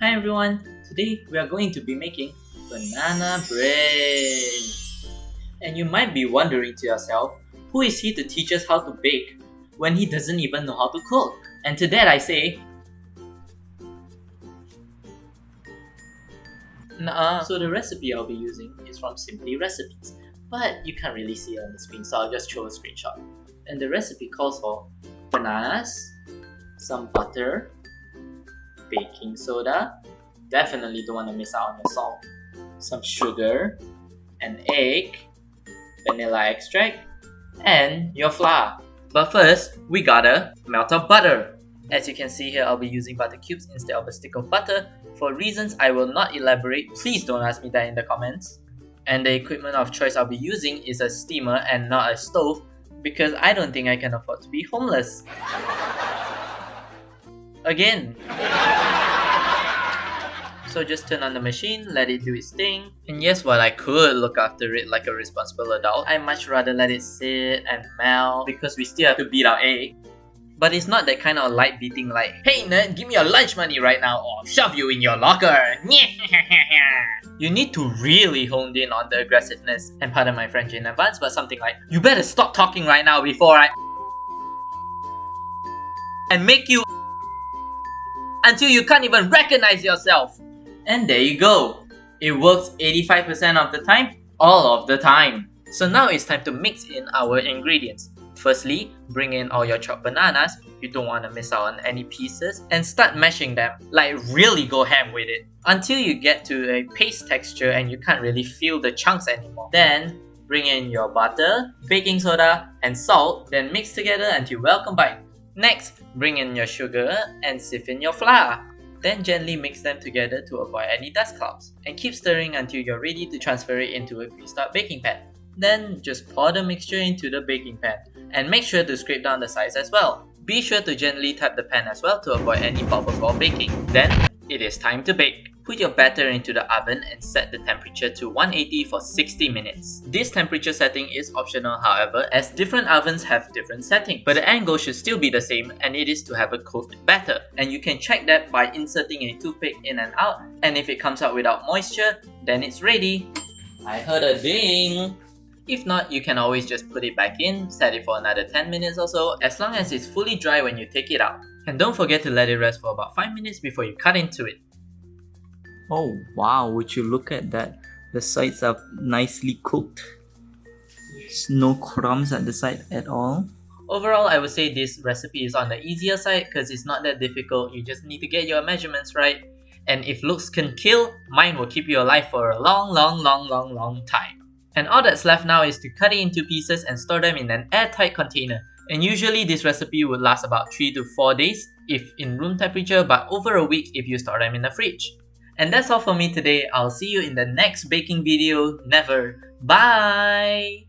Hi everyone, today we are going to be making banana bread. And you might be wondering to yourself, who is he to teach us how to bake when he doesn't even know how to cook? And to that I say, nah. So the recipe I'll be using is from Simply Recipes, but you can't really see it on the screen, so I'll just show a screenshot. And the recipe calls for bananas, some butter, baking soda, definitely don't want to miss out on your salt, some sugar, an egg, vanilla extract, and your flour. But first, we gotta melt our butter. As you can see here, I'll be using butter cubes instead of a stick of butter. For reasons I will not elaborate, please don't ask me that in the comments. And the equipment of choice I'll be using is a steamer and not a stove, because I don't think I can afford to be homeless. Again. So just turn on the machine, let it do its thing. And yes, while I could look after it like a responsible adult, I much rather let it sit and melt because we still have to beat our egg. But it's not that kind of light beating like, "Hey nerd, give me your lunch money right now or shove you in your locker." You need to really hone in on the aggressiveness, and pardon my French in advance, but something like, "You better stop talking right now before I and make you until you can't even recognize yourself." And there you go. It works 85% of the time, all of the time. So now it's time to mix in our ingredients. Firstly, bring in all your chopped bananas. You don't want to miss out on any pieces. And start mashing them, like really go ham with it. Until you get to a paste texture and you can't really feel the chunks anymore. Then, bring in your butter, baking soda, and salt. Then mix together until well combined. Next, bring in your sugar and sieve in your flour. Then gently mix them together to avoid any dust clouds. And keep stirring until you're ready to transfer it into a greased out baking pan. Then just pour the mixture into the baking pan. And make sure to scrape down the sides as well. Be sure to gently tap the pan as well to avoid any bubbles while baking. Then, it is time to bake. Put your batter into the oven and set the temperature to 180 for 60 minutes. This temperature setting is optional however, as different ovens have different settings. But the end goal should still be the same, and it is to have a cooked batter. And you can check that by inserting a toothpick in and out, and if it comes out without moisture, then it's ready. I heard a ding! If not, you can always just put it back in, set it for another 10 minutes or so, as long as it's fully dry when you take it out. And don't forget to let it rest for about 5 minutes before you cut into it. Oh wow, would you look at that? The sides are nicely cooked. There's no crumbs at the side at all. Overall, I would say this recipe is on the easier side because it's not that difficult. You just need to get your measurements right. And if looks can kill, mine will keep you alive for a long time. And all that's left now is to cut it into pieces and store them in an airtight container. And usually this recipe would last about 3 to 4 days if in room temperature, but over a week if you store them in the fridge. And that's all for me today. I'll see you in the next baking video. Never. Bye!